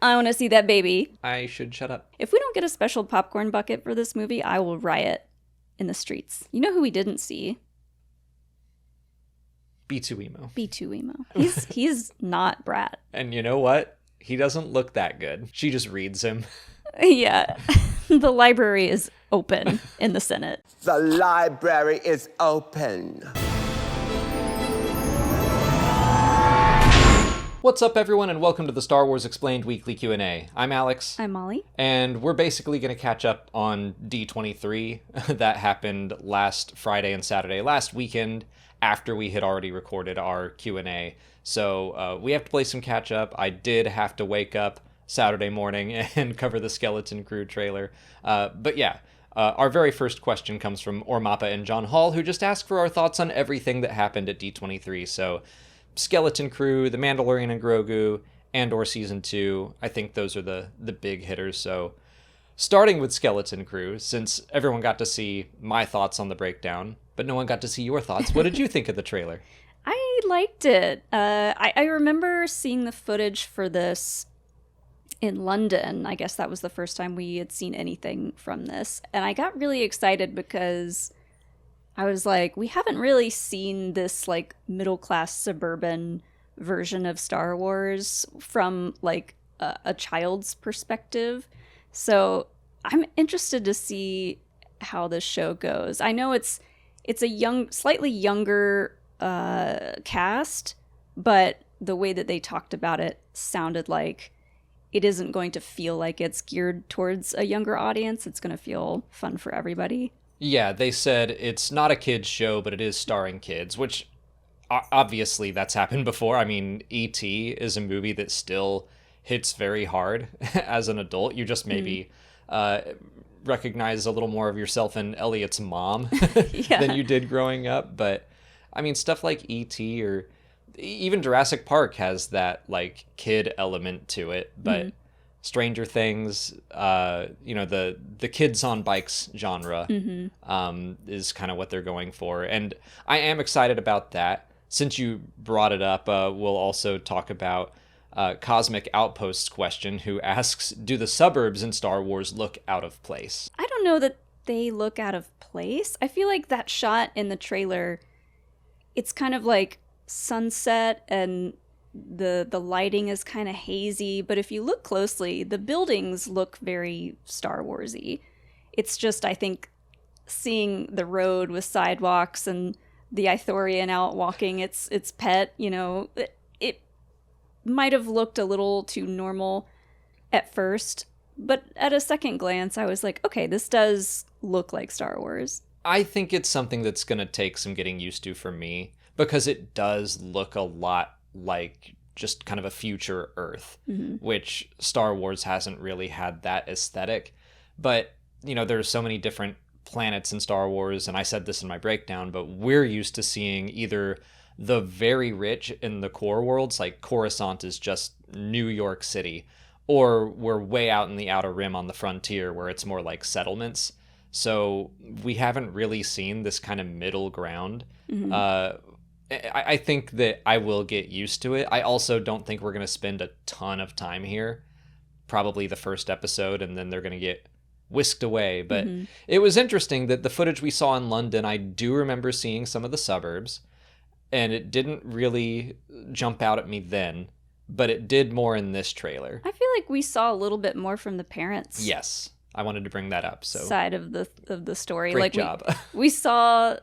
I want to see that baby. I should shut up. If we don't get a special popcorn bucket for this movie, I will riot in the streets. You know who we didn't see? B2 Emo. B2 Emo. He's not Brat. And you know what? He doesn't look that good. She just reads him. Yeah. The library is open in the Senate. The library is open. What's up, everyone, and welcome to the Star Wars Explained Weekly Q&A. I'm Alex. I'm Molly. And we're basically going to catch up on D23. That happened last Friday and Saturday, last weekend, after we had already recorded our Q&A. So we have to play some catch up. I did have to wake up Saturday morning and cover the Skeleton Crew trailer. But yeah, our very first question comes from Ormappa and John Hall, who just asked for our thoughts on everything that happened at D23. So Skeleton Crew, The Mandalorian and Grogu, Andor Season 2. I think those are the big hitters. So starting with Skeleton Crew, since everyone got to see my thoughts on the breakdown, but no one got to see your thoughts, what did you think of the trailer? I liked it. I remember seeing the footage for this in London. I guess that was the first time we had seen anything from this. And I got really excited because I was like, we haven't really seen this like middle-class suburban version of Star Wars from like a child's perspective. So I'm interested to see how this show goes. I know it's a slightly younger cast, but the way that they talked about it sounded like it isn't going to feel like it's geared towards a younger audience. It's going to feel fun for everybody. Yeah, they said it's not a kid's show, but it is starring kids, which obviously that's happened before. I mean, E.T. is a movie that still hits very hard as an adult. You just maybe recognize a little more of yourself in Elliot's mom than you did growing up. But I mean, stuff like E.T. or even Jurassic Park has that like kid element to it, but Stranger Things, the kids on bikes genre is kind of what they're going for. And I am excited about that. Since you brought it up, we'll also talk about Cosmic Outpost's question, who asks, do the suburbs in Star Wars look out of place? I don't know that they look out of place. I feel like that shot in the trailer, it's kind of like sunset and the lighting is kind of hazy, but if you look closely, the buildings look very Star Wars-y. It's just, I think, seeing the road with sidewalks and the Ithorian out walking its pet, it might have looked a little too normal at first, but at a second glance, I was like, okay, this does look like Star Wars. I think it's something that's going to take some getting used to for me, because it does look a lot like just kind of a future Earth, which Star Wars hasn't really had that aesthetic. But, there's so many different planets in Star Wars, and I said this in my breakdown, but we're used to seeing either the very rich in the core worlds, like Coruscant is just New York City, or we're way out in the Outer Rim on the frontier where it's more like settlements. So we haven't really seen this kind of middle ground. I think that I will get used to it. I also don't think we're going to spend a ton of time here. Probably the first episode, and then they're going to get whisked away. But it was interesting that the footage we saw in London, I do remember seeing some of the suburbs, and it didn't really jump out at me then, but it did more in this trailer. I feel like we saw a little bit more from the parents. Yes. I wanted to bring that up. So side of the story. Great job. We saw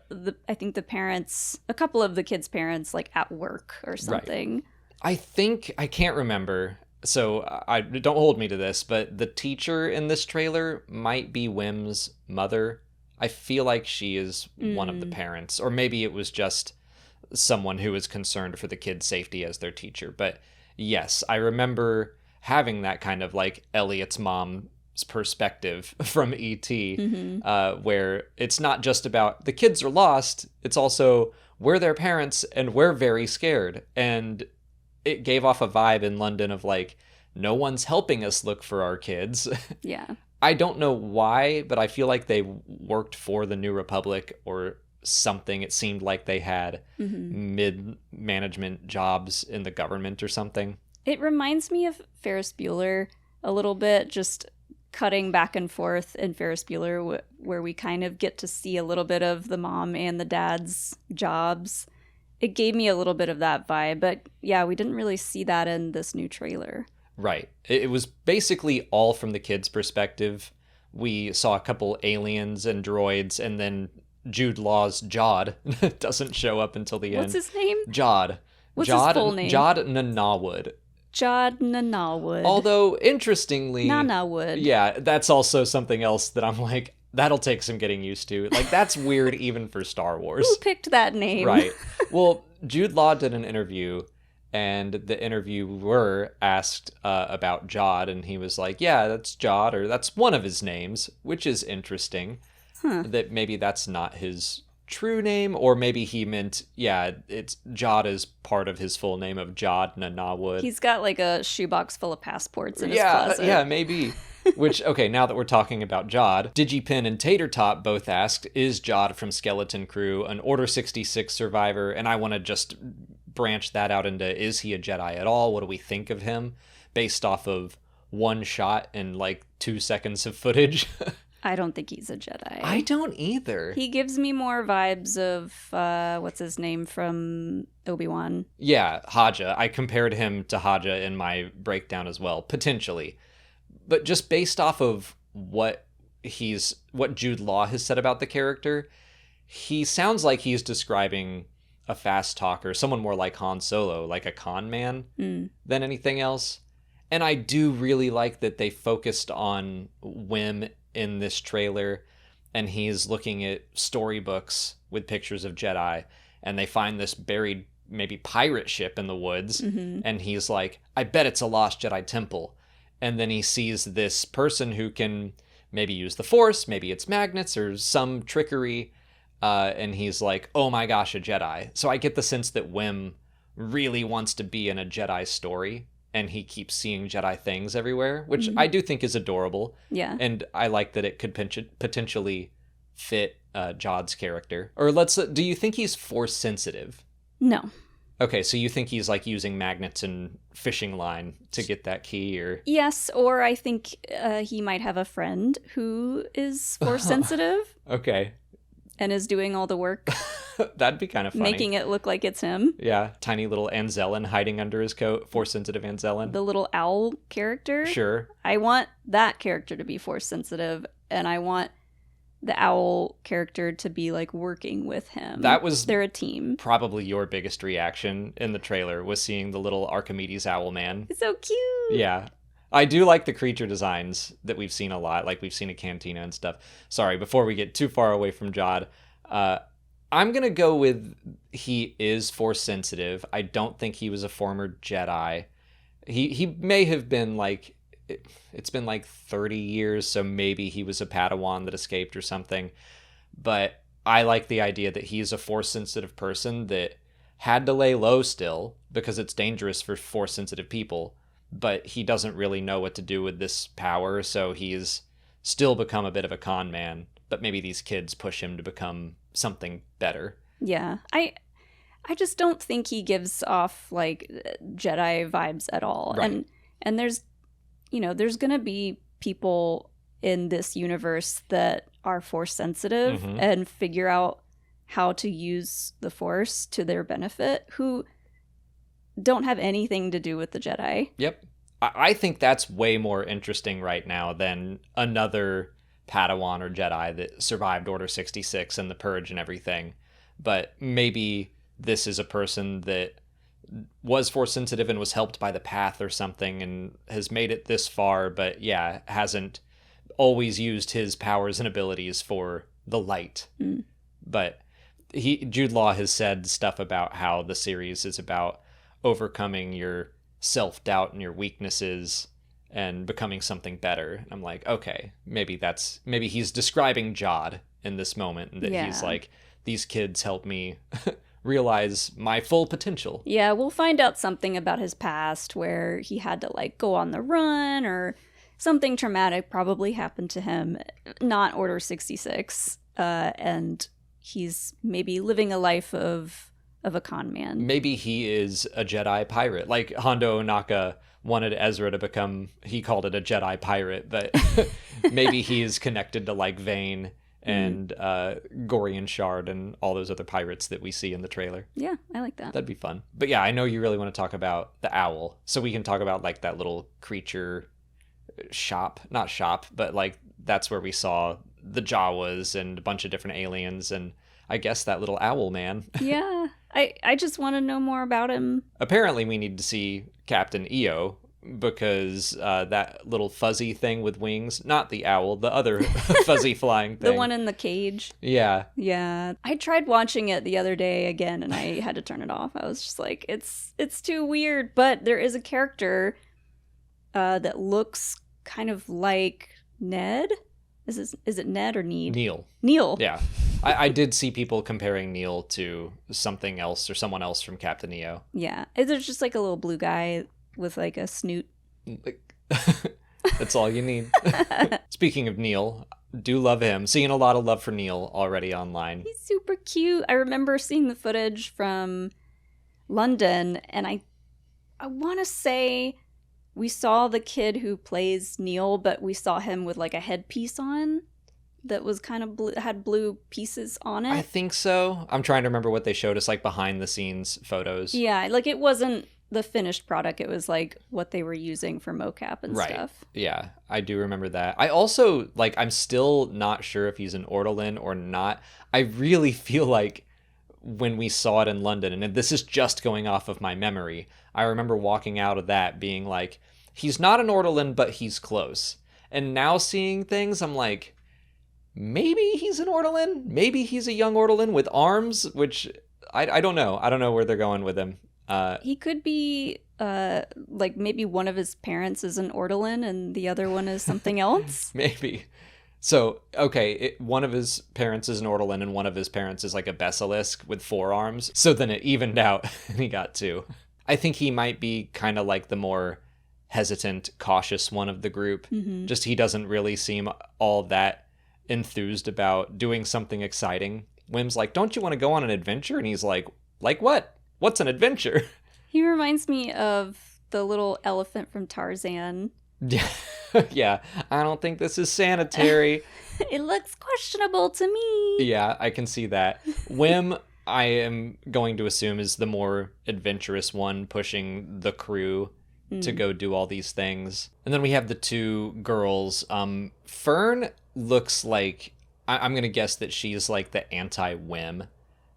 I think the parents, a couple of the kids' parents, like at work or something. Right. I can't remember. So I don't hold me to this, but the teacher in this trailer might be Wim's mother. I feel like she is one of the parents, or maybe it was just someone who was concerned for the kids' safety as their teacher. But yes, I remember having that kind of like Elliot's mom perspective from E.T., where it's not just about the kids are lost, it's also we're their parents and we're very scared. And it gave off a vibe in London of like, no one's helping us look for our kids. Yeah. I don't know why, but I feel like they worked for the New Republic or something. It seemed like they had mid-management jobs in the government or something. It reminds me of Ferris Bueller a little bit, just cutting back and forth in Ferris Bueller, where we kind of get to see a little bit of the mom and the dad's jobs. It gave me a little bit of that vibe, but yeah, we didn't really see that in this new trailer. Right. It was basically all from the kids' perspective. We saw a couple aliens and droids, and then Jude Law's Jod doesn't show up until the end. What's his name? Jod. What's his full name? Jod Nanawood. Jod Nanawood. Although, interestingly... Nanawood. Yeah, that's also something else that I'm like, that'll take some getting used to. Like, that's weird even for Star Wars. Who picked that name? Right. Well, Jude Law did an interview, and the interviewer asked about Jod, and he was like, yeah, that's Jod, or that's one of his names, which is interesting. That maybe that's not his true name, or maybe he meant, yeah, it's Jod is part of his full name of Jod Nanawood. He's got like a shoebox full of passports in his closet. Yeah, maybe. Which, okay, now that we're talking about Jod, DigiPin and Tater Tot both asked, is Jod from Skeleton Crew an Order 66 survivor? And I want to just branch that out into, is he a Jedi at all? What do we think of him based off of one shot and like 2 seconds of footage? I don't think he's a Jedi. I don't either. He gives me more vibes of, what's his name from Obi-Wan? Yeah, Haja. I compared him to Haja in my breakdown as well, potentially. But just based off of what Jude Law has said about the character, he sounds like he's describing a fast talker, someone more like Han Solo, like a con man than anything else. And I do really like that they focused on Wim in this trailer, and he's looking at storybooks with pictures of Jedi, and they find this buried maybe pirate ship in the woods, and he's like, I bet it's a lost Jedi temple. And then he sees this person who can maybe use the Force, maybe it's magnets or some trickery, and he's like, oh my gosh, a Jedi. So I get the sense that Wim really wants to be in a Jedi story, and he keeps seeing Jedi things everywhere, which I do think is adorable. Yeah. And I like that it could potentially fit Jod's character. Or do you think he's Force sensitive? No. Okay, so you think he's like using magnets and fishing line to get that key, or... Yes, or I think he might have a friend who is Force sensitive. Okay. And is doing all the work. That'd be kind of funny. Making it look like it's him. Yeah, tiny little Anzellan hiding under his coat, Force-sensitive Anzellan. The little owl character. Sure. I want that character to be Force-sensitive, and I want the owl character to be, like, working with him. They're a team. Probably your biggest reaction in the trailer was seeing the little Archimedes owl man. It's so cute! Yeah. I do like the creature designs that we've seen a lot, like we've seen a cantina and stuff. Sorry, before we get too far away from Jod, I'm going to go with he is Force sensitive. I don't think he was a former Jedi. He may have been like, it's been like 30 years, so maybe he was a Padawan that escaped or something. But I like the idea that he's a Force sensitive person that had to lay low still because it's dangerous for Force sensitive people. But he doesn't really know what to do with this power, so he's still become a bit of a con man. But maybe these kids push him to become something better. Yeah, I just don't think he gives off like Jedi vibes at all. Right. And there's gonna be people in this universe that are Force sensitive and figure out how to use the Force to their benefit who don't have anything to do with the Jedi. Yep. I think that's way more interesting right now than another Padawan or Jedi that survived Order 66 and the Purge and everything. But maybe this is a person that was Force sensitive and was helped by the path or something and has made it this far, but yeah, hasn't always used his powers and abilities for the light. But Jude Law has said stuff about how the series is about overcoming your self-doubt and your weaknesses and becoming something better. And I'm like, okay, maybe he's describing Jod in this moment, and that he's like, these kids help me realize my full potential. Yeah, we'll find out something about his past where he had to like go on the run or something traumatic probably happened to him, not Order 66, and he's maybe living a life of of a con man. Maybe he is a Jedi pirate. Like Hondo Ohnaka wanted Ezra to become, he called it a Jedi pirate, but maybe he is connected to like Vane and Gorian Shard and all those other pirates that we see in the trailer. Yeah, I like that. That'd be fun. But yeah, I know you really want to talk about the owl. So we can talk about like that little creature shop. Not shop, but like that's where we saw the Jawas and a bunch of different aliens and I guess that little owl man. Yeah, I just want to know more about him. Apparently we need to see Captain EO because that little fuzzy thing with wings, not the owl, the other fuzzy flying thing. The one in the cage. Yeah. Yeah. I tried watching it the other day again and I had to turn it off. I was just like, it's too weird. But there is a character that looks kind of like Ned. Is it Ned or Need? Neil. Yeah. I did see people comparing Neil to something else or someone else from Captain EO. Yeah. There's just like a little blue guy with like a snoot. That's all you need. Speaking of Neil, do love him. Seeing a lot of love for Neil already online. He's super cute. I remember seeing the footage from London and I want to say we saw the kid who plays Neil, but we saw him with like a headpiece on that was kind of blue, had blue pieces on it. I think so. I'm trying to remember what they showed us, like behind the scenes photos. Yeah, like it wasn't the finished product. It was like what they were using for mocap and stuff. Yeah, I do remember that. I also, like, I'm still not sure if he's an Ortolan or not. I really feel like when we saw it in London, and this is just going off of my memory, I remember walking out of that being like, he's not an Ortolan, but he's close. And now seeing things, I'm like, maybe he's an Ortolan? Maybe he's a young Ortolan with arms, which I don't know. I don't know where they're going with him. He could be like maybe one of his parents is an Ortolan and the other one is something else. Maybe. So, okay, one of his parents is an Ortolan and one of his parents is like a Basilisk with 4 arms. So then it evened out and he got 2. I think he might be kind of like the more hesitant, cautious one of the group. Mm-hmm. Just he doesn't really seem all that enthused about doing something exciting. Wim's like, don't you want to go on an adventure? And he's like what? What's an adventure? He reminds me of the little elephant from Tarzan. Yeah. Yeah, I don't think this is sanitary. It looks questionable to me. Yeah, I can see that. Wim, I am going to assume, is the more adventurous one, pushing the crew to go do all these things. And then we have the 2 girls. Fern looks like, I'm going to guess that she's like the anti-Wim,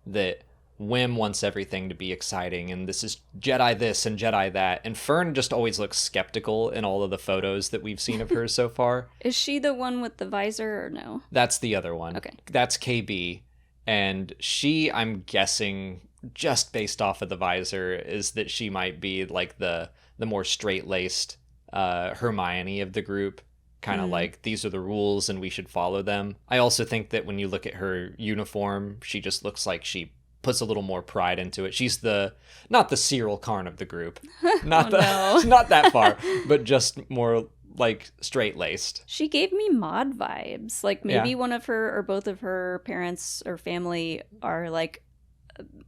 that Wim wants everything to be exciting, and this is Jedi this and Jedi that. And Fern just always looks skeptical in all of the photos that we've seen of her so far. Is she the one with the visor or no? That's the other one. Okay. That's KB. And she, I'm guessing, just based off of the visor, is that she might be like the more straight-laced Hermione of the group. Kind of like, these are the rules and we should follow them. I also think that when you look at her uniform, she just looks like she puts a little more pride into it. She's not the Cyril Karn of the group. Not not that far, but just more like straight-laced. She gave me mod vibes. Like maybe one of her or both of her parents or family are like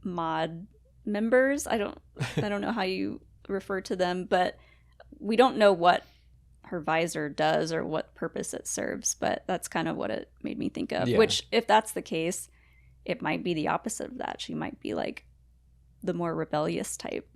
mod members. I don't know how you refer to them, but we don't know what her visor does or what purpose it serves, but that's kind of what it made me think of. Yeah. Which, if that's the case, it might be the opposite of that. She might be like the more rebellious type.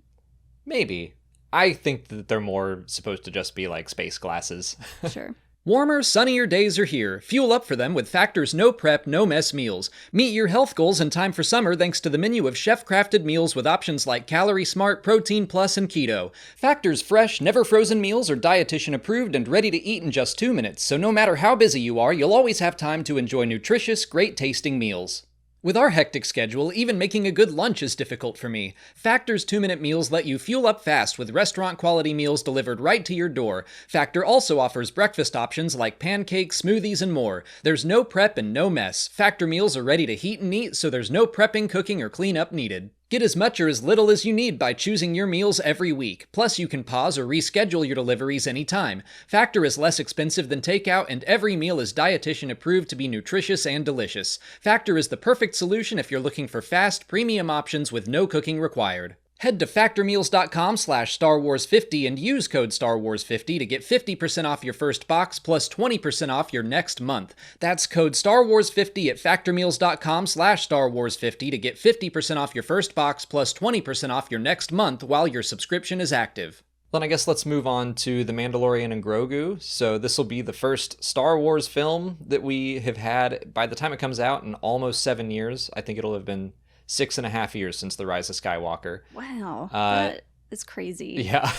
Maybe. I think that they're more supposed to just be like space glasses. Sure. Warmer, sunnier days are here. Fuel up for them with Factor's no prep, no mess meals. Meet your health goals in time for summer thanks to the menu of chef-crafted meals with options like Calorie Smart, Protein Plus, and Keto. Factor's fresh, never frozen meals are dietitian approved and ready to eat in just 2 minutes, so no matter how busy you are, you'll always have time to enjoy nutritious, great tasting meals. With our hectic schedule, even making a good lunch is difficult for me. Factor's 2-minute meals let you fuel up fast with restaurant-quality meals delivered right to your door. Factor also offers breakfast options like pancakes, smoothies, and more. There's no prep and no mess. Factor meals are ready to heat and eat, so there's no prepping, cooking, or cleanup needed. Get as much or as little as you need by choosing your meals every week. Plus, you can pause or reschedule your deliveries anytime. Factor is less expensive than takeout, and every meal is dietitian approved to be nutritious and delicious. Factor is the perfect solution if you're looking for fast, premium options with no cooking required. Head to factormeals.com/StarWars50 and use code StarWars50 to get 50% off your first box plus 20% off your next month. That's code StarWars50 at factormeals.com/StarWars50 to get 50% off your first box plus 20% off your next month while your subscription is active. Then I guess let's move on to The Mandalorian and Grogu. So this will be the first Star Wars film that we have had by the time it comes out in almost 7 years. I think it'll have been 6.5 years since The Rise of Skywalker. Wow, that is crazy. Yeah.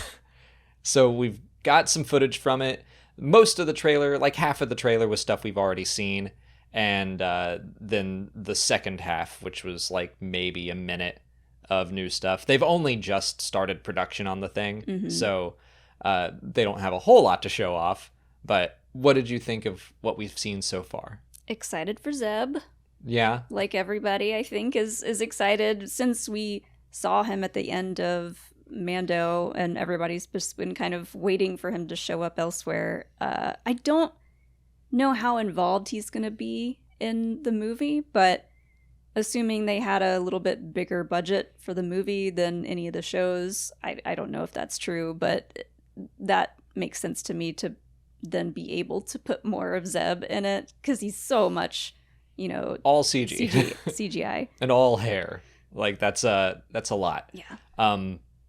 So we've got some footage from it. Most of the trailer, like half of the trailer, was stuff we've already seen. And then the second half, which was like maybe a minute of new stuff. They've only just started production on the thing. So they don't have a whole lot to show off. But what did you think of what we've seen so far? Excited for Zeb. Yeah. Like everybody, I think, is excited since we saw him at the end of Mando, and everybody's just been kind of waiting for him to show up elsewhere. I don't know how involved he's going to be in the movie, but assuming they had a little bit bigger budget for the movie than any of the shows, I don't know if that's true, but that makes sense to me to then be able to put more of Zeb in it, because he's so much... all CG. CGI. And all hair. Like that's a lot. Yeah.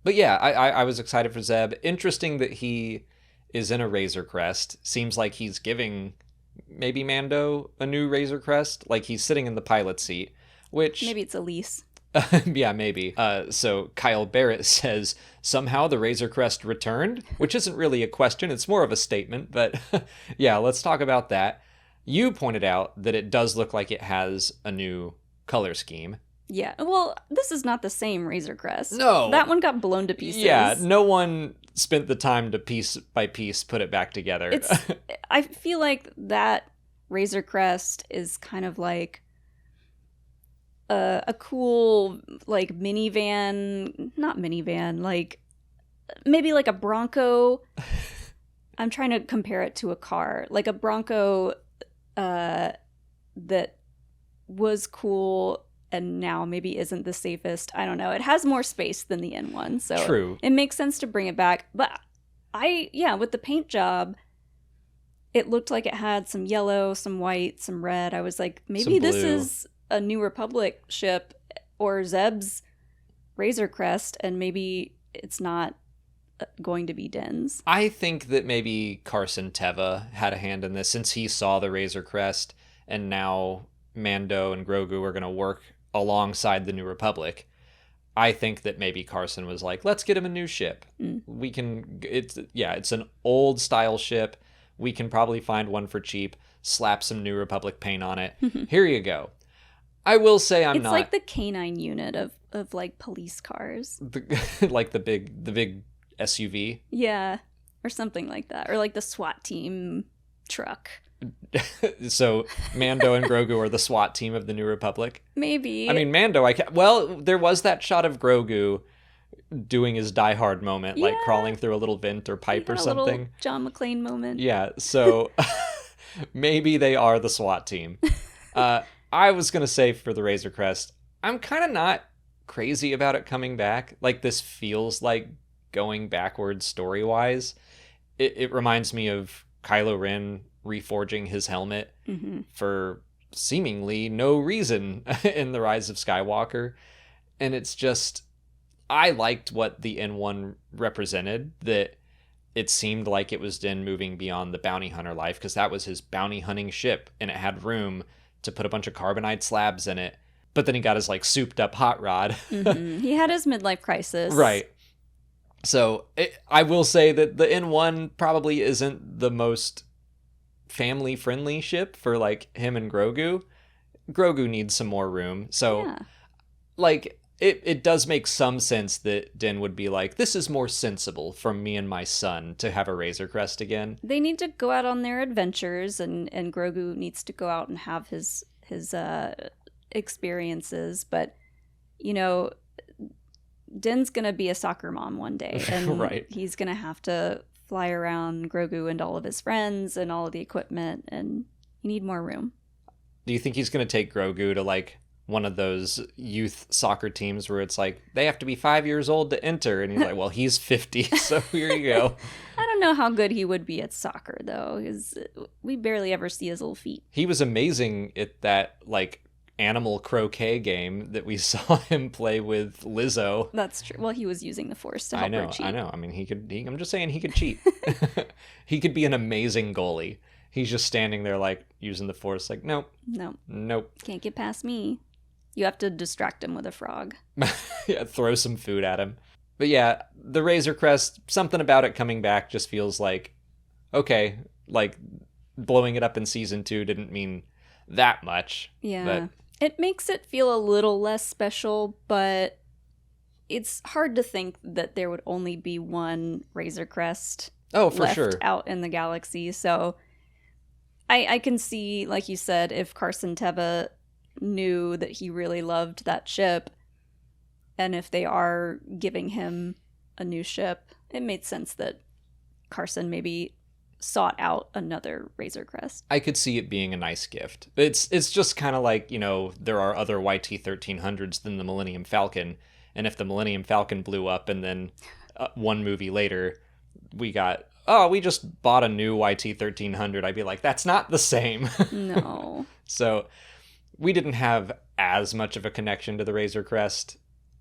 But yeah, I was excited for Zeb. Interesting that he is in a Razor Crest. Seems like he's giving maybe Mando a new Razor Crest. Like he's sitting in the pilot seat, which Maybe it's a lease. yeah, maybe. So Kyle Barrett says somehow the Razor Crest returned, which isn't really a question. It's more of a statement. But yeah, let's talk about that. You pointed out that it does look like it has a new color scheme. Yeah, well, this is not the same Razor Crest. No. That one got blown to pieces. Yeah, no one spent the time to piece by piece put it back together. I feel like that Razor Crest is kind of like a cool, like, not minivan, like, maybe like a Bronco. I'm trying to compare it to a car. Like a Bronco that was cool and now maybe isn't the safest. I don't know. It has more space than the N1, so True. It makes sense to bring it back. But with the paint job, it looked like it had some yellow, some white, some red. I was like, maybe this is a New Republic ship or Zeb's Razor Crest, and maybe it's not going to be Din's. I think that maybe Carson Teva had a hand in this, since he saw the Razor Crest, and now Mando and Grogu are going to work alongside the New Republic. I think that maybe Carson was like, let's get him a new ship. We can, it's an old style ship. We can probably find one for cheap, slap some New Republic paint on it. Here you go. I will say it's like the canine unit of like police cars. Like the big SUV. Yeah, or something like that. Or like the SWAT team truck. So Mando and Grogu are the SWAT team of the New Republic? Maybe. I mean, Mando, there was that shot of Grogu doing his Die Hard moment, like crawling through a little vent or pipe or something. Little John McClane moment. Yeah, so maybe they are the SWAT team. I was going to say for the Razor Crest, I'm kind of not crazy about it coming back. Like, this feels like going backwards story-wise. It reminds me of Kylo Ren reforging his helmet for seemingly no reason in The Rise of Skywalker. And it's just, I liked what the N1 represented, that it seemed like it was Din moving beyond the bounty hunter life, because that was his bounty hunting ship, and it had room to put a bunch of carbonite slabs in it. But then he got his like souped up hot rod. He had his midlife crisis. Right. So I will say that the N1 probably isn't the most family friendly ship for like him and Grogu. Grogu needs some more room. So like it does make some sense that Din would be like, this is more sensible for me and my son to have a Razor Crest again. They need to go out on their adventures, and Grogu needs to go out and have his experiences. But, you know, Din's gonna be a soccer mom one day, and Right. he's gonna have to fly around Grogu and all of his friends and all of the equipment, and you need more room. Do you think he's going to take Grogu to like one of those youth soccer teams where it's like they have to be 5 years old to enter? And he's like, well, he's 50, so here you go. I don't know how good he would be at soccer, though, because we barely ever see his little feet. He was amazing at that like animal croquet game that we saw him play with Lizzo. That's true. Well, he was using the Force to help her cheat. I know. I mean, I'm just saying he could cheat. He could be an amazing goalie. He's just standing there like using the Force like, nope, Nope. Can't get past me. You have to distract him with a frog. Yeah, throw some food at him. But yeah, the Razor Crest, something about it coming back just feels like, okay, like blowing it up in season 2 didn't mean that much. Yeah. But it makes it feel a little less special, but it's hard to think that there would only be one Razor Crest oh, for left sure. out in the galaxy. So I can see, like you said, if Carson Teva knew that he really loved that ship, and if they are giving him a new ship, it made sense that Carson maybe sought out another Razor Crest. I could see it being a nice gift. It's just kind of like, you know, there are other YT-1300s than the Millennium Falcon, and if the Millennium Falcon blew up and then one movie later we got, oh, we just bought a new YT-1300, I'd be like, that's not the same. No. So we didn't have as much of a connection to the Razor Crest,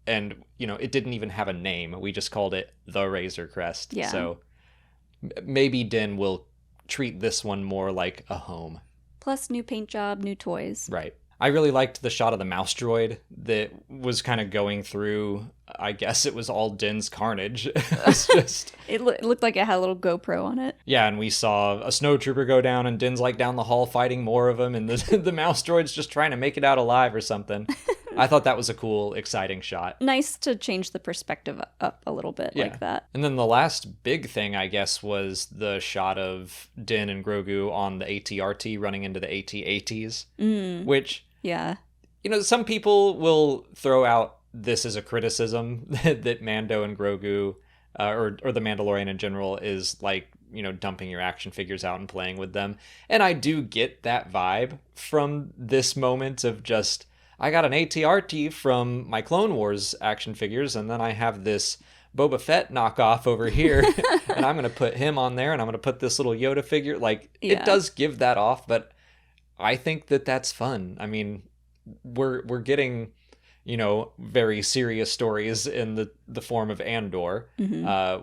and, you know, it didn't even have a name. We just called it the Razor Crest. Yeah. So maybe Din will treat this one more like a home. Plus, new paint job, new toys. Right. I really liked the shot of the mouse droid that was kind of going through, I guess it was all Din's carnage. It's just... It looked like it had a little GoPro on it. Yeah, and we saw a snowtrooper go down, and Din's like down the hall fighting more of them, and the mouse droid's just trying to make it out alive or something. I thought that was a cool, exciting shot. Nice to change the perspective up a little bit like that. And then the last big thing, I guess, was the shot of Din and Grogu on the AT-RT running into the AT-ATs, which... Yeah. You know, some people will throw out this as a criticism that Mando and Grogu, or the Mandalorian in general, is like, you know, dumping your action figures out and playing with them. And I do get that vibe from this moment of just, I got an AT-RT from my Clone Wars action figures, and then I have this Boba Fett knockoff over here, and I'm going to put him on there, and I'm going to put this little Yoda figure. Like, it does give that off, but I think that that's fun. I mean, we're getting, you know, very serious stories in the form of Andor,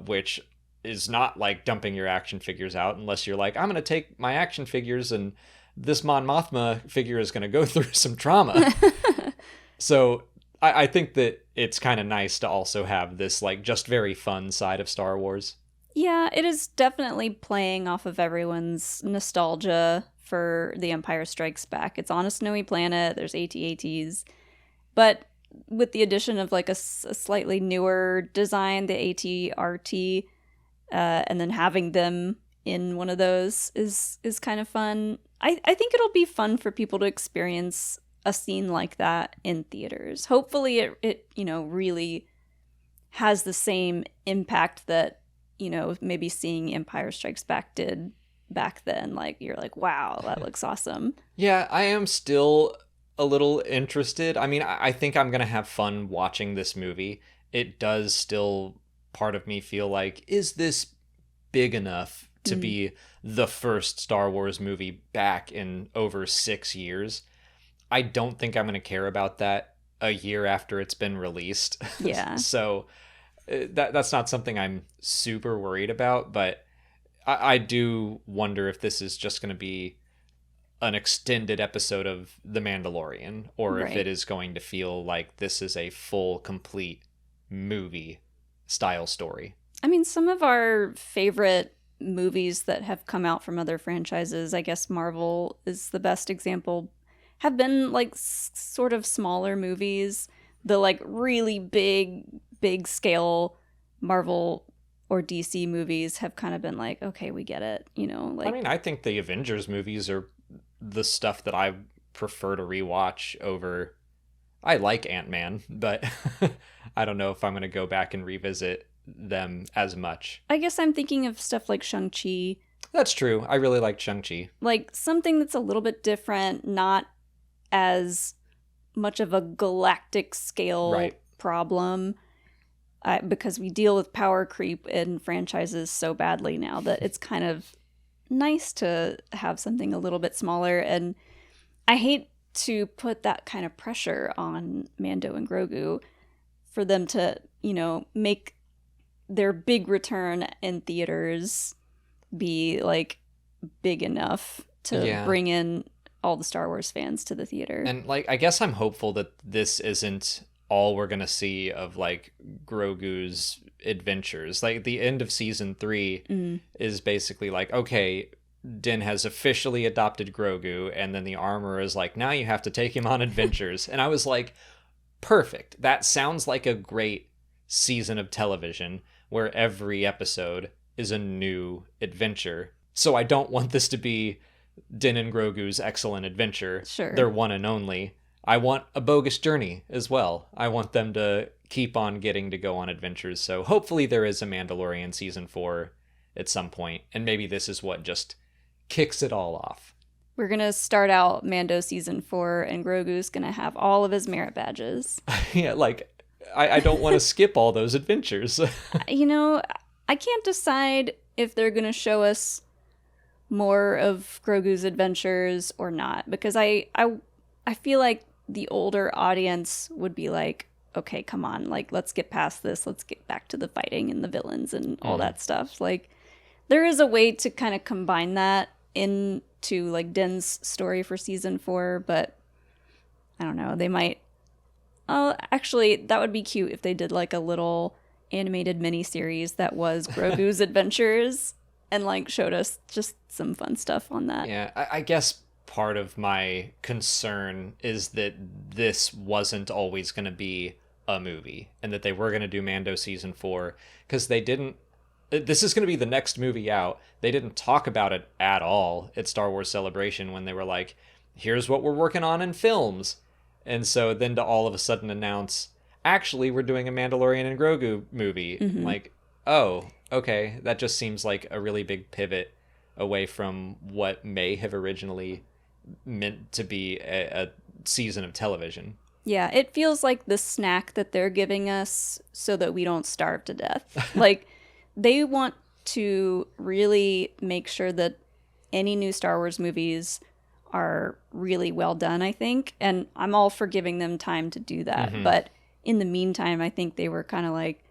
which is not like dumping your action figures out unless you're like, I'm going to take my action figures and this Mon Mothma figure is going to go through some trauma. So I think that it's kind of nice to also have this like just very fun side of Star Wars. Yeah, it is definitely playing off of everyone's nostalgia for The Empire Strikes Back. It's on a snowy planet, there's AT-ATs, but with the addition of like a slightly newer design, the AT-RT, and then having them in one of those is kind of fun. I think it'll be fun for people to experience a scene like that in theaters. Hopefully it you know, really has the same impact that, you know, maybe seeing Empire Strikes Back did back then. Like, you're like, wow, that looks awesome. Yeah, I am still a little interested. I mean, I think I'm going to have fun watching this movie. It does still, part of me feel like, is this big enough to be the first Star Wars movie back in over 6 years? I don't think I'm going to care about that a year after it's been released. Yeah. So that's not something I'm super worried about, but I do wonder if this is just going to be an extended episode of The Mandalorian, or if it is going to feel like this is a full, complete movie style story. I mean, some of our favorite movies that have come out from other franchises, I guess Marvel is the best example, have been like sort of smaller movies. The like really big scale Marvel or DC movies have kind of been like, okay, we get it, you know. Like, I mean, I think the Avengers movies are the stuff that I prefer to rewatch over. I like Ant-Man, but I don't know if I'm going to go back and revisit them as much. I guess I'm thinking of stuff like Shang-Chi. That's true. I really like Shang-Chi. Like something that's a little bit different, not as much of a galactic scale problem. Because we deal with power creep in franchises so badly now that it's kind of nice to have something a little bit smaller. And I hate to put that kind of pressure on Mando and Grogu for them to, make their big return in theaters be like big enough to bring in all the Star Wars fans to the theater. And like, I guess I'm hopeful that this isn't all we're gonna see of like Grogu's adventures. Like the end of season 3 is basically like, okay, Din has officially adopted Grogu, and then the armorer is like, now you have to take him on adventures. And I was like, perfect. That sounds like a great season of television where every episode is a new adventure. So I don't want this to be Din and Grogu's excellent adventure. Sure. Their one and only. I want a bogus journey as well. I want them to keep on getting to go on adventures. So hopefully there is a Mandalorian season 4 at some point, and maybe this is what just kicks it all off. We're going to start out Mando season 4, and Grogu's going to have all of his merit badges. Yeah, like, I don't want to skip all those adventures. I can't decide if they're going to show us more of Grogu's adventures or not, because I feel like the older audience would be like, okay, come on, like, let's get past this. Let's get back to the fighting and the villains and all that stuff. Like, there is a way to kind of combine that into, like, Din's story for season 4, but I don't know. They might... Oh, actually, that would be cute if they did, like, a little animated miniseries that was Grogu's adventures and, like, showed us just some fun stuff on that. Yeah, I guess part of my concern is that this wasn't always going to be a movie and that they were going to do Mando season 4 because they didn't. This is going to be the next movie out. They didn't talk about it at all at Star Wars Celebration when they were like, here's what we're working on in films. And so then to all of a sudden announce, actually, we're doing a Mandalorian and Grogu movie. Like, oh, okay. That just seems like a really big pivot away from what may have originally meant to be a season of television. Yeah, it feels like the snack that they're giving us so that we don't starve to death. Like, they want to really make sure that any new Star Wars movies are really well done, I think. And I'm all for giving them time to do that. But in the meantime, I think they were kind of like,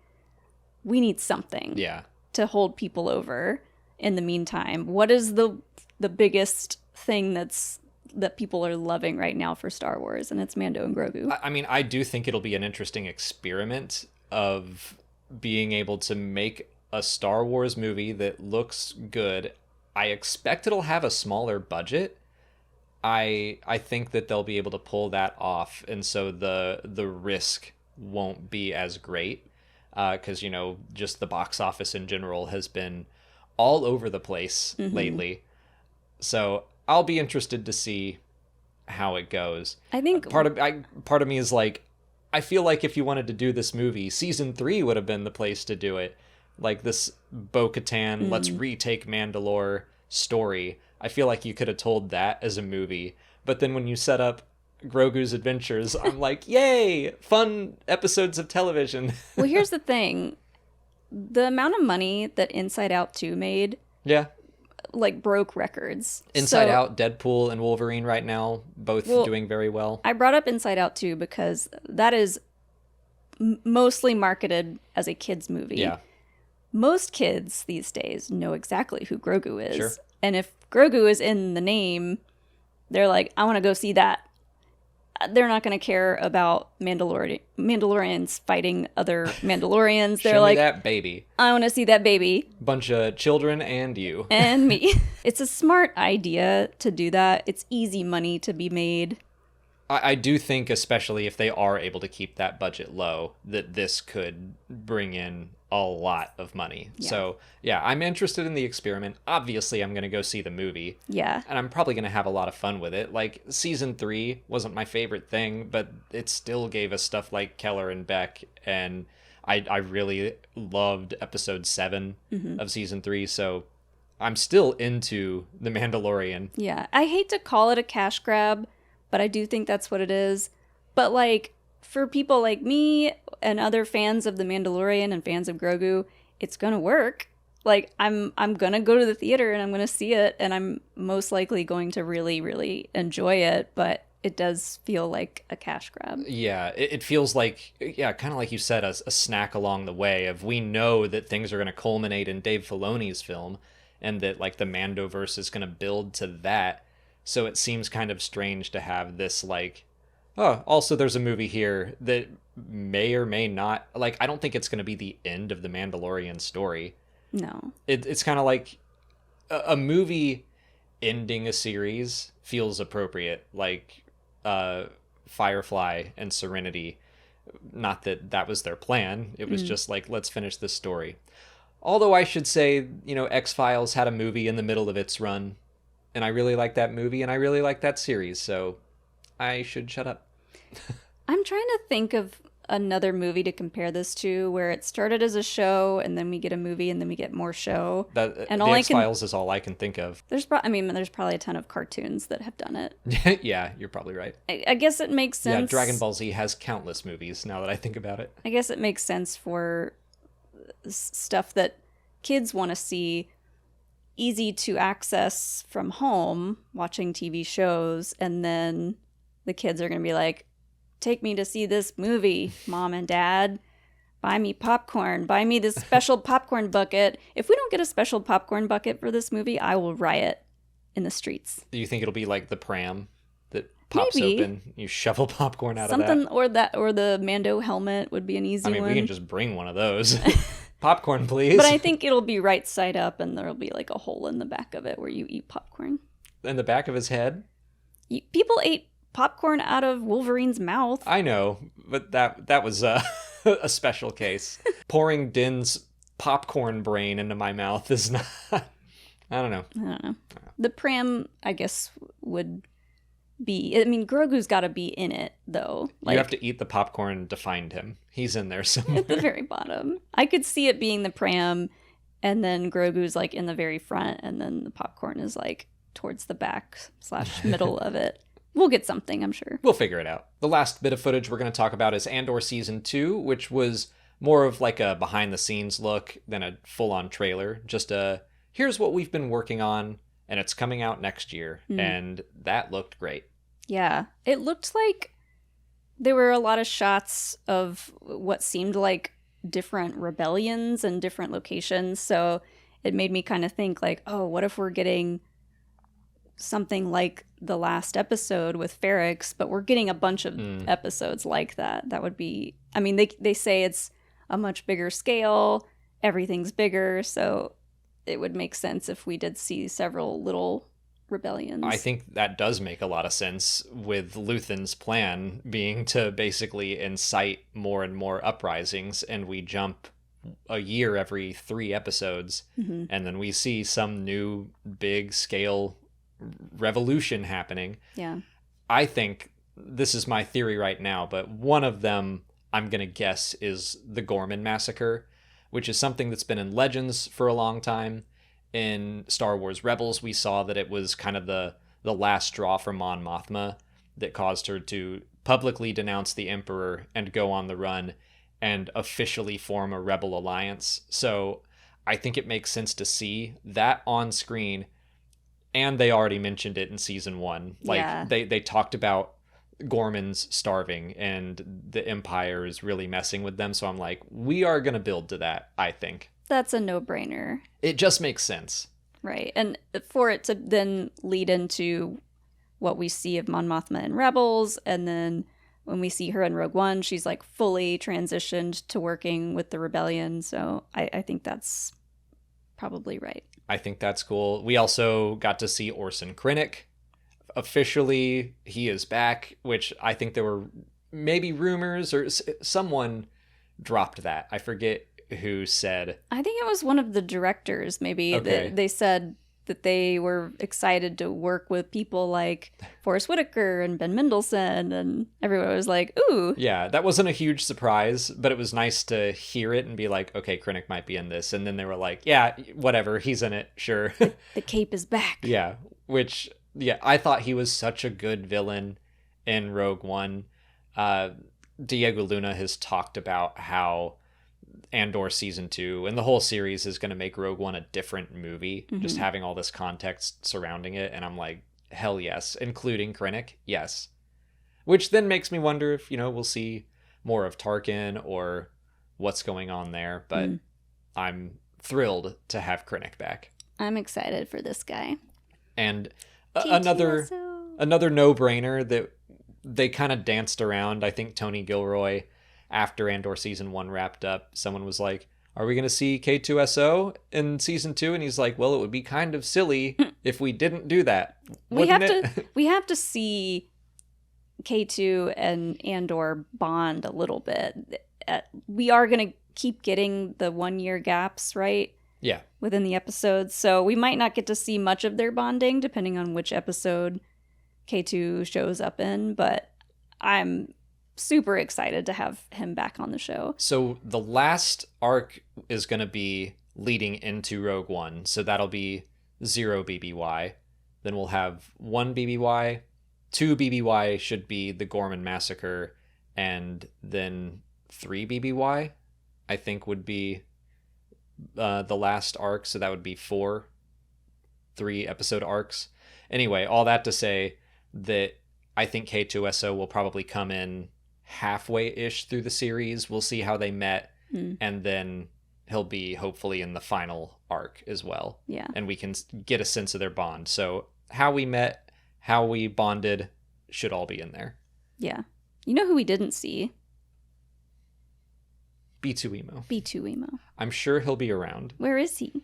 we need something to hold people over in the meantime. What is the biggest thing that people are loving right now for Star Wars? And it's Mando and Grogu. I mean, I do think it'll be an interesting experiment of being able to make a Star Wars movie that looks good. I expect it'll have a smaller budget. I think that they'll be able to pull that off, and so the risk won't be as great because just the box office in general has been all over the place lately. So I'll be interested to see how it goes. I think part of me is like, I feel like if you wanted to do this movie, season 3 would have been the place to do it. Like this Bo-Katan, let's retake Mandalore story. I feel like you could have told that as a movie. But then when you set up Grogu's adventures, I'm like, yay, fun episodes of television. Well, here's the thing. The amount of money that Inside Out 2 made, like, broke records. Inside Out, Deadpool, and Wolverine right now, both doing very well. I brought up Inside Out 2 because that is mostly marketed as a kid's movie. Yeah. Most kids these days know exactly who Grogu is. Sure. And if Grogu is in the name, they're like, I want to go see that. They're not going to care about Mandalorians fighting other Mandalorians. They're Show like, me that baby. I want to see that baby. Bunch of children and you. And me. It's a smart idea to do that. It's easy money to be made. I do think, especially if they are able to keep that budget low, that this could bring in a lot of money. Yeah. So, yeah, I'm interested in the experiment. Obviously, I'm going to go see the movie. Yeah. And I'm probably going to have a lot of fun with it. Like, season 3 wasn't my favorite thing, but it still gave us stuff like Keller and Beck. And I really loved episode 7 of season 3. So I'm still into The Mandalorian. Yeah. I hate to call it a cash grab, but I do think that's what it is. But, like, for people like me and other fans of The Mandalorian and fans of Grogu, it's gonna work. Like, I'm gonna go to the theater and I'm gonna see it, and I'm most likely going to really, really enjoy it, but it does feel like a cash grab. Yeah, it feels like, yeah, kind of like you said, a snack along the way of, we know that things are going to culminate in Dave Filoni's film, and that, like, the Mandoverse is going to build to that. So it seems kind of strange to have this, like, oh, also there's a movie here that may or may not, like, I don't think it's going to be the end of the Mandalorian story. No. It's kind of like a movie ending a series feels appropriate, like Firefly and Serenity. Not that that was their plan. It was just like, let's finish this story. Although I should say, you know, X-Files had a movie in the middle of its run, and I really like that movie, and I really like that series, so I should shut up. I'm trying to think of another movie to compare this to where it started as a show and then we get a movie and then we get more show. And The X-Files is all I can think of. There's probably a ton of cartoons that have done it. Yeah, you're probably right. I guess it makes sense. Yeah, Dragon Ball Z has countless movies now that I think about it. I guess it makes sense for stuff that kids want to see, easy to access from home, watching TV shows, and then the kids are going to be like, take me to see this movie, Mom and Dad. Buy me popcorn. Buy me this special popcorn bucket. If we don't get a special popcorn bucket for this movie, I will riot in the streets. Do you think it'll be like the pram that pops Maybe. open? You shovel popcorn out Something of that? or the Mando helmet would be an easy I mean, one. we can just bring one of those. Popcorn, please. But I think it'll be right side up and there'll be like a hole in the back of it where you eat popcorn. In the back of his head? People ate popcorn out of Wolverine's mouth. I know, but that was a special case. Pouring Din's popcorn brain into my mouth is not... I don't know. I don't know. The pram, I guess, would be... I mean, Grogu's got to be in it, though. You have to eat the popcorn to find him. He's in there somewhere. At the very bottom. I could see it being the pram, and then Grogu's, like, in the very front, and then the popcorn is, like, towards the back / middle of it. We'll get something, I'm sure. We'll figure it out. The last bit of footage we're going to talk about is Andor Season 2, which was more of like a behind-the-scenes look than a full-on trailer. Just here's what we've been working on, and it's coming out next year. And that looked great. Yeah. It looked like there were a lot of shots of what seemed like different rebellions and different locations. So it made me kind of think like, oh, what if we're getting something like the last episode with Ferrix, but we're getting a bunch of episodes like that. That would be, I mean, they say it's a much bigger scale, everything's bigger, so it would make sense if we did see several little rebellions. I think that does make a lot of sense, with Luthen's plan being to basically incite more and more uprisings, and we jump a year every 3 episodes, and then we see some new big scale revolution happening. Yeah. I think, this is my theory right now, but one of them I'm going to guess is the Gorman Massacre, which is something that's been in Legends for a long time. In Star Wars Rebels, we saw that it was kind of the last straw for Mon Mothma that caused her to publicly denounce the Emperor and go on the run and officially form a rebel alliance. So I think it makes sense to see that on screen. And they already mentioned it in season 1. Like, Yeah. they talked about Gormans starving and the Empire is really messing with them. So I'm like, we are going to build to that, I think. That's a no-brainer. It just makes sense. Right. And for it to then lead into what we see of Mon Mothma in Rebels, and then when we see her in Rogue One, she's like fully transitioned to working with the rebellion. So I think that's probably right. I think that's cool. We also got to see Orson Krennic. Officially, he is back, which I think there were maybe rumors or someone dropped that. I forget who said. I think it was one of the directors, maybe. Okay. They said that they were excited to work with people like Forrest Whitaker and Ben Mendelsohn, and everyone was like, ooh. Yeah, that wasn't a huge surprise, but it was nice to hear it and be like, okay, Krennic might be in this. And then they were like, yeah, whatever, he's in it, sure. The cape is back. Yeah, which, yeah, I thought he was such a good villain in Rogue One. Diego Luna has talked about how Andor season 2 and the whole series is going to make Rogue One a different movie, just having all this context surrounding it. And I'm like, hell yes, including Krennic, yes. Which then makes me wonder if, we'll see more of Tarkin or what's going on there. But I'm thrilled to have Krennic back. I'm excited for this guy. And K2SO. another no-brainer that they kind of danced around. I think Tony Gilroy, after Andor season 1 wrapped up, someone was like, are we going to see K2SO in season 2? And he's like, well, it would be kind of silly if we didn't do that. We have to see K2 and Andor bond a little bit. We are going to keep getting the 1-year gaps, right? Yeah. Within the episodes. So we might not get to see much of their bonding depending on which episode K2 shows up in, but I'm super excited to have him back on the show. So the last arc is going to be leading into Rogue One. So that'll be 0 BBY. Then we'll have 1 BBY. 2 BBY should be the Gorman Massacre. And then 3 BBY, I think, would be the last arc. So that would be 4 3-episode arcs. Anyway, all that to say that I think K2SO will probably come in halfway-ish through the series. We'll see how they met, and then he'll be hopefully in the final arc as well. Yeah. And we can get a sense of their bond. So how we met, how we bonded should all be in there. Yeah. You know who we didn't see? B2 Emo. B2 Emo. I'm sure he'll be around. Where is he?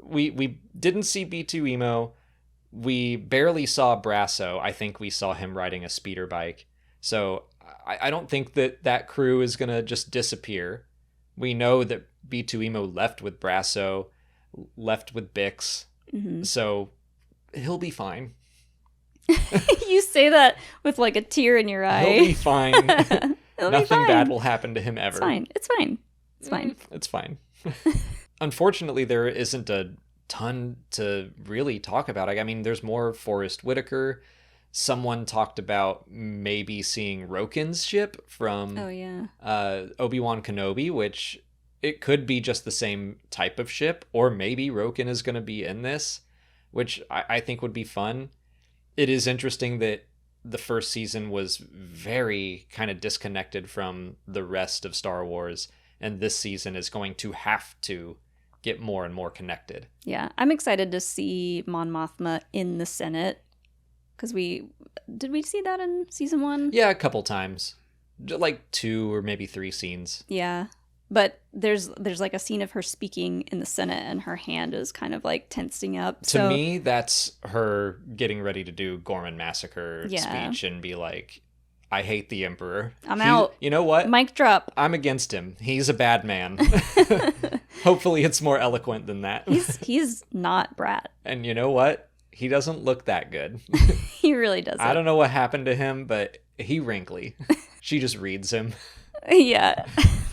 We didn't see B2 Emo. We barely saw Brasso. I think we saw him riding a speeder bike. So I don't think that crew is going to just disappear. We know that B2 Emo left with Brasso, left with Bix. So he'll be fine. You say that with like a tear in your eye. He'll be fine. He'll be Nothing fine. bad will happen to him ever. It's fine. It's fine. It's fine. It's fine. Unfortunately, there isn't a ton to really talk about. I mean, there's more Forrest Whitaker. Someone talked about maybe seeing Roken's ship from Obi-Wan Kenobi, which it could be just the same type of ship, or maybe Roken is going to be in this, which I think would be fun. It is interesting that the first season was very kind of disconnected from the rest of Star Wars, and this season is going to have to get more and more connected. Yeah, I'm excited to see Mon Mothma in the Senate, because did we see that in season 1? Yeah, a couple times, like 2 or maybe 3 scenes. Yeah, but there's like a scene of her speaking in the Senate, and her hand is kind of like tensing up. To me, that's her getting ready to do Gorman Massacre speech and be like, I hate the Emperor. I'm out. You know what? Mic drop. I'm against him. He's a bad man. Hopefully it's more eloquent than that. He's not Brat. And you know what? He doesn't look that good. He really doesn't. I don't know what happened to him, but he wrinkly. She just reads him. Yeah.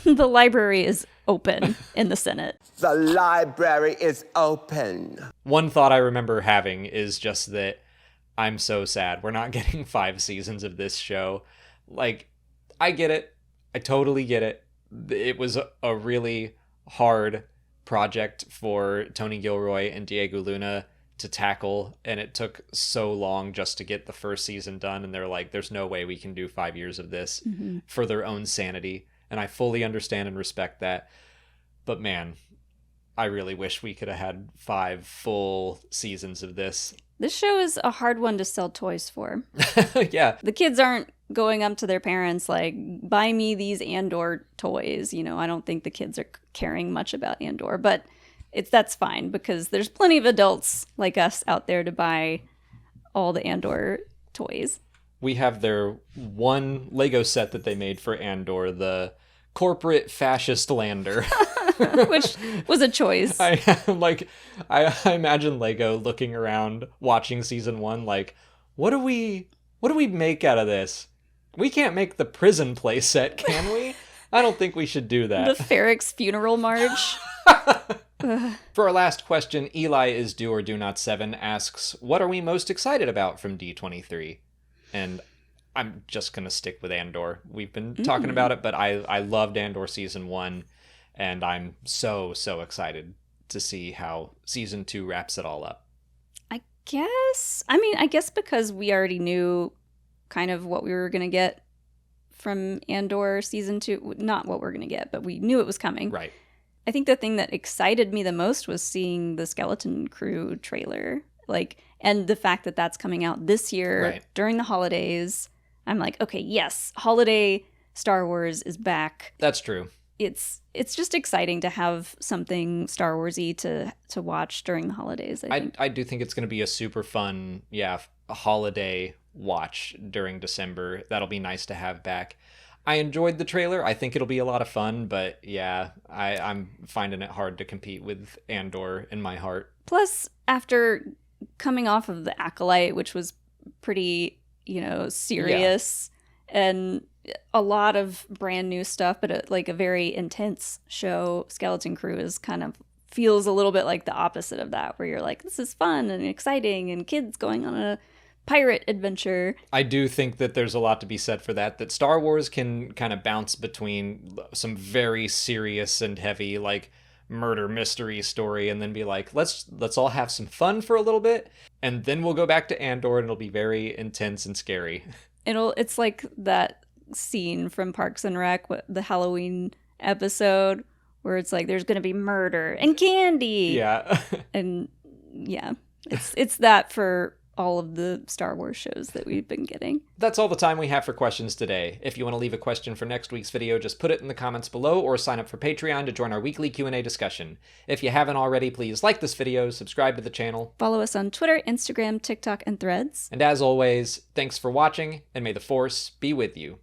The library is open in the Senate. The library is open. One thought I remember having is just that I'm so sad we're not getting 5 seasons of this show. Like, I get it. I totally get it. It was a really hard project for Tony Gilroy and Diego Luna to tackle, and it took so long just to get the first season done, and they're like, there's no way we can do 5 years of this for their own sanity, and I fully understand and respect that. But man, I really wish we could have had 5 full seasons of this. This show is a hard one to sell toys for. Yeah. The kids aren't going up to their parents like, buy me these Andor toys. You know, I don't think the kids are caring much about Andor, but that's fine because there's plenty of adults like us out there to buy all the Andor toys. We have their one Lego set that they made for Andor, the corporate fascist lander. which was a choice. I imagine Lego looking around, watching season 1, like, what do we make out of this? We can't make the prison play set, can we? I don't think we should do that. The Ferrex funeral march. For our last question, Eli is Do or Do Not 7 asks, what are we most excited about from D23? And I'm just going to stick with Andor. We've been talking about it, but I loved Andor season 1, and I'm so excited to see how season 2 wraps it all up. I guess because we already knew kind of what we were going to get from Andor season 2. Not what we're going to get, but we knew it was coming. Right. I think the thing that excited me the most was seeing the Skeleton Crew trailer. And the fact that that's coming out this year during the holidays. I'm like, okay, yes, holiday Star Wars is back. That's true. It's just exciting to have something Star Wars-y to watch during the holidays, I think. I do think it's going to be a super fun, a holiday watch during December. That'll be nice to have back. I enjoyed the trailer. I think it'll be a lot of fun, but I'm finding it hard to compete with Andor in my heart. Plus, after coming off of The Acolyte, which was pretty, serious, and a lot of brand new stuff, but a very intense show, Skeleton Crew is feels a little bit like the opposite of that, where you're like, this is fun and exciting and kids going on a pirate adventure. I do think that there's a lot to be said for that Star Wars can kind of bounce between some very serious and heavy, murder mystery story, and then be like, let's all have some fun for a little bit, and then we'll go back to Andor and it'll be very intense and scary. It's like that scene from Parks and Rec, the Halloween episode, where it's like there's gonna be murder and candy. Yeah. And it's that for all of the Star Wars shows that we've been getting. That's all the time we have for questions today. If you want to leave a question for next week's video, just put it in the comments below or sign up for Patreon to join our weekly Q&A discussion. If you haven't already, please like this video, subscribe to the channel. Follow us on Twitter, Instagram, TikTok, and Threads. And as always, thanks for watching, and may the Force be with you.